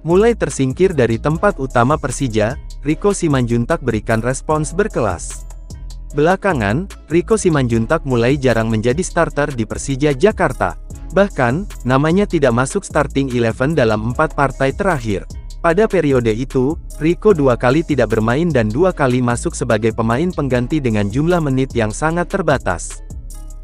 Mulai tersingkir dari tempat utama Persija, Rico Simanjuntak berikan respons berkelas. Belakangan, Rico Simanjuntak mulai jarang menjadi starter di Persija Jakarta. Bahkan, namanya tidak masuk starting 11 dalam 4 partai terakhir. Pada periode itu, Rico 2 kali tidak bermain dan 2 kali masuk sebagai pemain pengganti dengan jumlah menit yang sangat terbatas.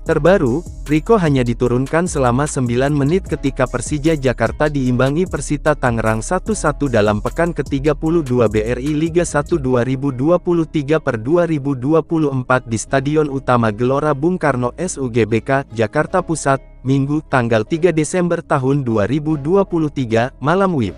Terbaru, Rico hanya diturunkan selama 9 menit ketika Persija Jakarta diimbangi Persita Tangerang 1-1 dalam pekan ke-32 BRI Liga 1 2023/2024 di Stadion Utama Gelora Bung Karno SUGBK, Jakarta Pusat, Minggu, tanggal 3 Desember tahun 2023, malam WIB.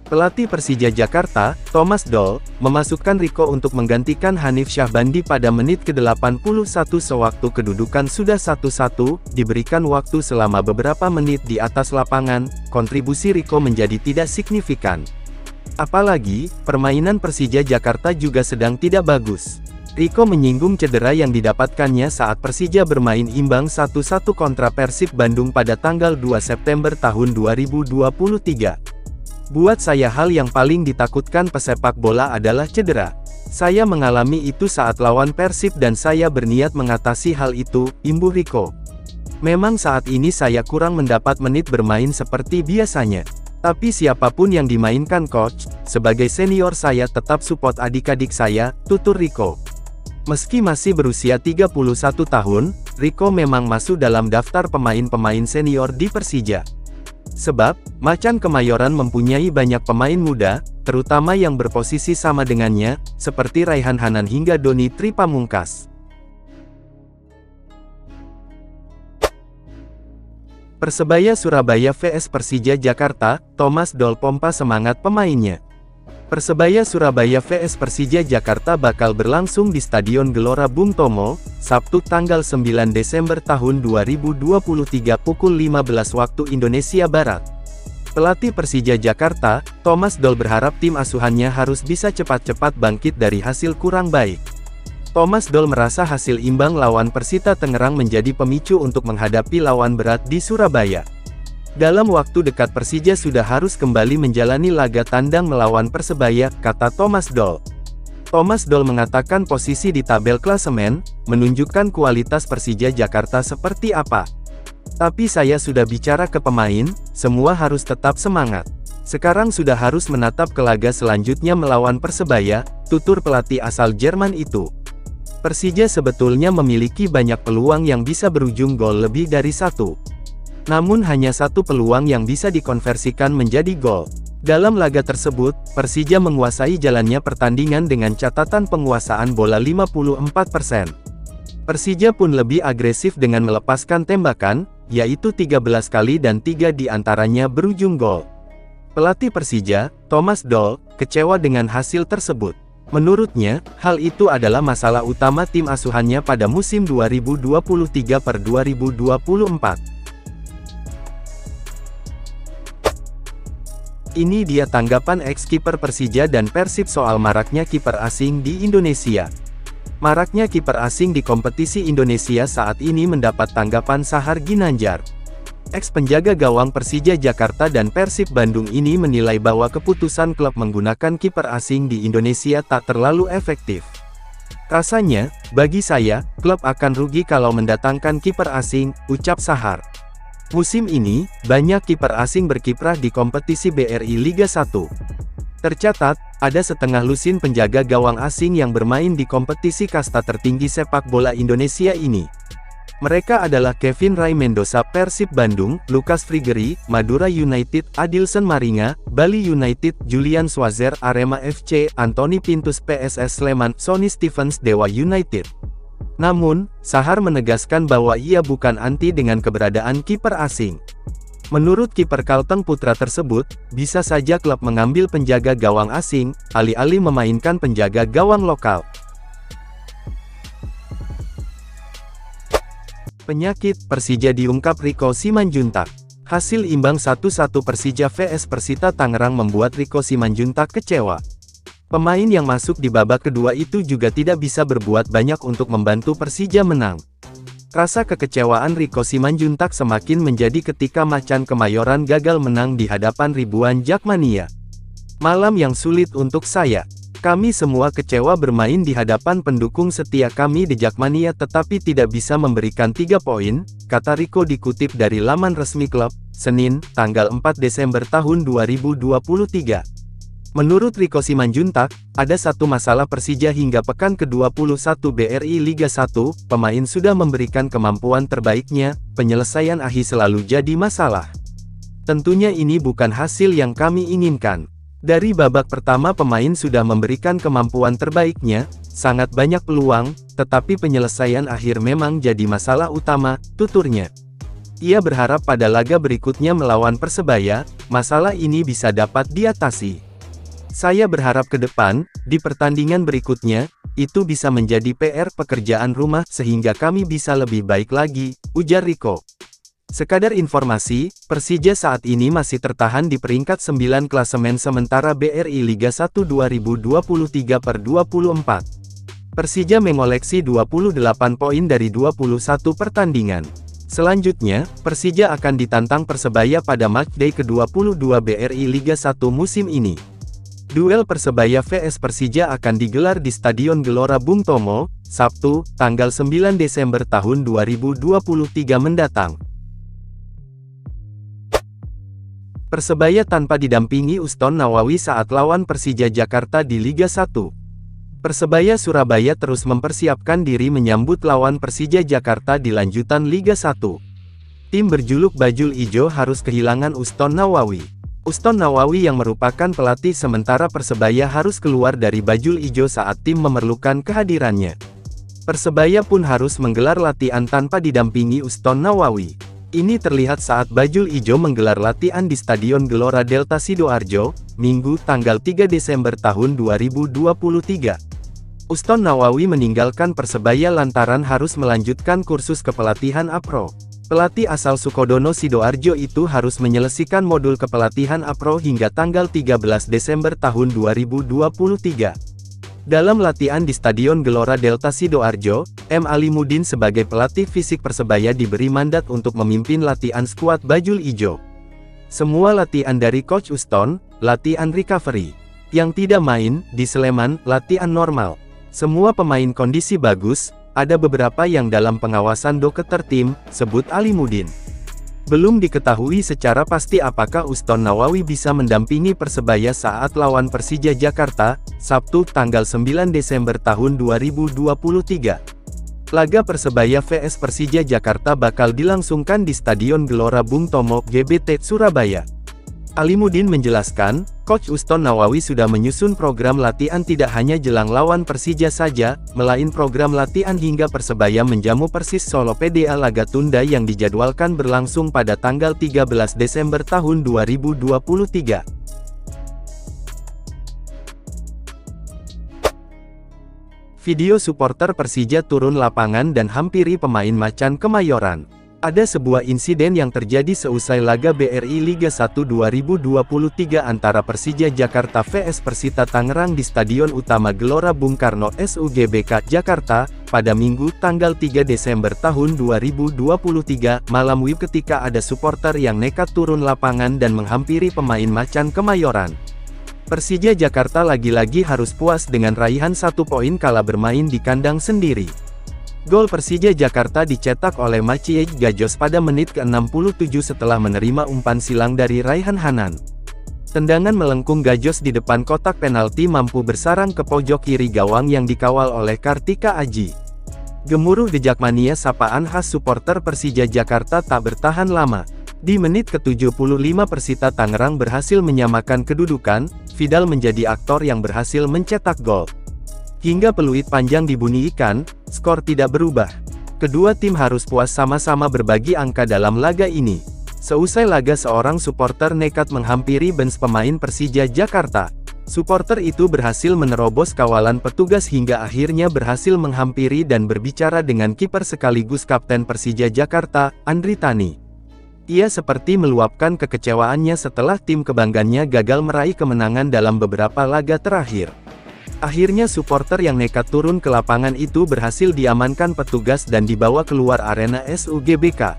Pelatih Persija Jakarta, Thomas Doll, memasukkan Rico untuk menggantikan Hanif Syahbandi pada menit ke-81 sewaktu kedudukan sudah 1-1, diberikan waktu selama beberapa menit di atas lapangan, kontribusi Rico menjadi tidak signifikan. Apalagi, permainan Persija Jakarta juga sedang tidak bagus. Rico menyinggung cedera yang didapatkannya saat Persija bermain imbang 1-1 kontra Persib Bandung pada tanggal 2 September tahun 2023. Buat saya hal yang paling ditakutkan pesepak bola adalah cedera. Saya mengalami itu saat lawan Persib dan saya berniat mengatasi hal itu, imbuh Rico. Memang saat ini saya kurang mendapat menit bermain seperti biasanya. Tapi siapapun yang dimainkan coach, sebagai senior saya tetap support adik-adik saya, tutur Rico. Meski masih berusia 31 tahun, Rico memang masuk dalam daftar pemain-pemain senior di Persija. Sebab, Macan Kemayoran mempunyai banyak pemain muda, terutama yang berposisi sama dengannya, seperti Raihan Hanan hingga Doni Tri Pamungkas. Persebaya Surabaya vs Persija Jakarta, Thomas Doll pompa semangat pemainnya. Persebaya Surabaya vs Persija Jakarta bakal berlangsung di Stadion Gelora Bung Tomo, Sabtu tanggal 9 Desember tahun 2023 pukul 15 waktu Indonesia Barat. Pelatih Persija Jakarta, Thomas Doll berharap tim asuhannya harus bisa cepat-cepat bangkit dari hasil kurang baik. Thomas Doll merasa hasil imbang lawan Persita Tangerang menjadi pemicu untuk menghadapi lawan berat di Surabaya. Dalam waktu dekat Persija sudah harus kembali menjalani laga tandang melawan Persebaya, kata Thomas Doll. Thomas Doll mengatakan posisi di tabel klasemen, menunjukkan kualitas Persija Jakarta seperti apa. Tapi saya sudah bicara ke pemain, semua harus tetap semangat. Sekarang sudah harus menatap ke laga selanjutnya melawan Persebaya, tutur pelatih asal Jerman itu. Persija sebetulnya memiliki banyak peluang yang bisa berujung gol lebih dari 1. Namun hanya 1 peluang yang bisa dikonversikan menjadi gol. Dalam laga tersebut, Persija menguasai jalannya pertandingan dengan catatan penguasaan bola 54%. Persija pun lebih agresif dengan melepaskan tembakan, yaitu 13 kali dan 3 diantaranya berujung gol. Pelatih Persija, Thomas Doll, kecewa dengan hasil tersebut. Menurutnya, hal itu adalah masalah utama tim asuhannya pada musim 2023/2024. Ini dia tanggapan ex-kiper Persija dan Persib soal maraknya kiper asing di Indonesia. Maraknya kiper asing di kompetisi Indonesia saat ini mendapat tanggapan Sahar Ginanjar. Ex-penjaga gawang Persija Jakarta dan Persib Bandung ini menilai bahwa keputusan klub menggunakan kiper asing di Indonesia tak terlalu efektif. Rasanya, bagi saya, klub akan rugi kalau mendatangkan kiper asing, ucap Sahar. Musim ini, banyak kiper asing berkiprah di kompetisi BRI Liga 1. Tercatat, ada setengah lusin penjaga gawang asing yang bermain di kompetisi kasta tertinggi sepak bola Indonesia ini. Mereka adalah Kevin Ray Mendoza Persib Bandung, Lucas Frigeri, Madura United, Adilson Maringa, Bali United, Julian Swazer Arema FC, Anthony Pintus PSS Sleman, Sonny Stevens Dewa United. Namun, Sahar menegaskan bahwa ia bukan anti dengan keberadaan kiper asing. Menurut kiper Kalteng Putra tersebut, bisa saja klub mengambil penjaga gawang asing, alih-alih memainkan penjaga gawang lokal. Penyakit Persija diungkap Rico Simanjuntak. Hasil imbang 1-1 Persija vs Persita Tangerang membuat Rico Simanjuntak kecewa. Pemain yang masuk di babak kedua itu juga tidak bisa berbuat banyak untuk membantu Persija menang. Rasa kekecewaan Rico Simanjuntak semakin menjadi ketika Macan Kemayoran gagal menang di hadapan ribuan Jakmania. Malam yang sulit untuk saya. Kami semua kecewa bermain di hadapan pendukung setia kami di Jakmania tetapi tidak bisa memberikan 3 poin, kata Rico dikutip dari laman resmi klub, Senin, tanggal 4 Desember tahun 2023. Menurut Rico Simanjuntak, ada satu masalah Persija hingga pekan ke-21 BRI Liga 1, pemain sudah memberikan kemampuan terbaiknya, penyelesaian akhir selalu jadi masalah. Tentunya ini bukan hasil yang kami inginkan. Dari babak pertama pemain sudah memberikan kemampuan terbaiknya, sangat banyak peluang, tetapi penyelesaian akhir memang jadi masalah utama, tuturnya. Ia berharap pada laga berikutnya melawan Persebaya, masalah ini bisa dapat diatasi. Saya berharap ke depan, di pertandingan berikutnya, itu bisa menjadi PR pekerjaan rumah sehingga kami bisa lebih baik lagi, ujar Rico. Sekadar informasi, Persija saat ini masih tertahan di peringkat 9 klasemen sementara BRI Liga 1 2023/24. Persija mengoleksi 28 poin dari 21 pertandingan. Selanjutnya, Persija akan ditantang Persebaya pada matchday ke-22 BRI Liga 1 musim ini. Duel Persebaya vs Persija akan digelar di Stadion Gelora Bung Tomo, Sabtu, tanggal 9 Desember tahun 2023 mendatang. Persebaya tanpa didampingi Uston Nawawi saat lawan Persija Jakarta di Liga 1. Persebaya Surabaya terus mempersiapkan diri menyambut lawan Persija Jakarta di lanjutan Liga 1. Tim berjuluk Bajul Ijo harus kehilangan Uston Nawawi. Uston Nawawi yang merupakan pelatih sementara Persebaya harus keluar dari Bajul Ijo saat tim memerlukan kehadirannya. Persebaya pun harus menggelar latihan tanpa didampingi Uston Nawawi. Ini terlihat saat Bajul Ijo menggelar latihan di Stadion Gelora Delta Sidoarjo, Minggu tanggal 3 Desember tahun 2023. Uston Nawawi meninggalkan Persebaya lantaran harus melanjutkan kursus kepelatihan APRO. Pelatih asal Sukodono Sidoarjo itu harus menyelesaikan modul kepelatihan APRO hingga tanggal 13 Desember tahun 2023. Dalam latihan di Stadion Gelora Delta Sidoarjo, M. Alimuddin sebagai pelatih fisik Persebaya diberi mandat untuk memimpin latihan skuad Bajul Ijo. Semua latihan dari Coach Uston, latihan recovery. Yang tidak main, di Sleman, latihan normal. Semua pemain kondisi bagus, ada beberapa yang dalam pengawasan dokter tim, sebut Alimuddin. Belum diketahui secara pasti apakah Uston Nawawi bisa mendampingi Persebaya saat lawan Persija Jakarta, Sabtu tanggal 9 Desember tahun 2023. Laga Persebaya vs Persija Jakarta bakal dilangsungkan di Stadion Gelora Bung Tomo, GBT, Surabaya. Alimuddin menjelaskan, Coach Uston Nawawi sudah menyusun program latihan tidak hanya jelang lawan Persija saja, melainkan program latihan hingga Persebaya menjamu Persis Solo PDA laga tunda yang dijadwalkan berlangsung pada tanggal 13 Desember tahun 2023. Video supporter Persija turun lapangan dan hampiri pemain Macan Kemayoran. Ada sebuah insiden yang terjadi seusai laga BRI Liga 1 2023 antara Persija Jakarta vs Persita Tangerang di Stadion Utama Gelora Bung Karno SUGBK Jakarta, pada Minggu tanggal 3 Desember tahun 2023, malam WIB ketika ada supporter yang nekat turun lapangan dan menghampiri pemain Macan Kemayoran. Persija Jakarta lagi-lagi harus puas dengan raihan 1 poin kala bermain di kandang sendiri. Gol Persija Jakarta dicetak oleh Maciej Gajos pada menit ke-67 setelah menerima umpan silang dari Raihan Hanan. Tendangan melengkung Gajos di depan kotak penalti mampu bersarang ke pojok kiri gawang yang dikawal oleh Kartika Aji. Gemuruh The Jakmania sapaan khas supporter Persija Jakarta tak bertahan lama. Di menit ke-75 Persita Tangerang berhasil menyamakan kedudukan, Vidal menjadi aktor yang berhasil mencetak gol. Hingga peluit panjang dibunyikan, skor tidak berubah. Kedua tim harus puas sama-sama berbagi angka dalam laga ini. Seusai laga seorang supporter nekat menghampiri bench pemain Persija Jakarta. Supporter itu berhasil menerobos kawalan petugas hingga akhirnya berhasil menghampiri dan berbicara dengan kiper sekaligus kapten Persija Jakarta, Andri Tani. Ia seperti meluapkan kekecewaannya setelah tim kebanggaannya gagal meraih kemenangan dalam beberapa laga terakhir. Akhirnya supporter yang nekat turun ke lapangan itu berhasil diamankan petugas dan dibawa keluar arena SUGBK.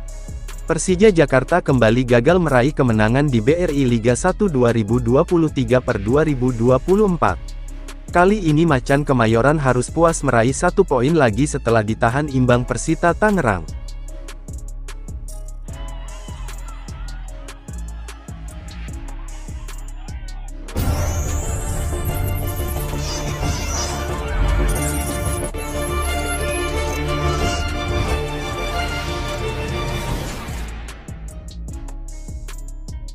Persija Jakarta kembali gagal meraih kemenangan di BRI Liga 1 2023/2024. Kali ini Macan Kemayoran harus puas meraih 1 poin lagi setelah ditahan imbang Persita Tangerang.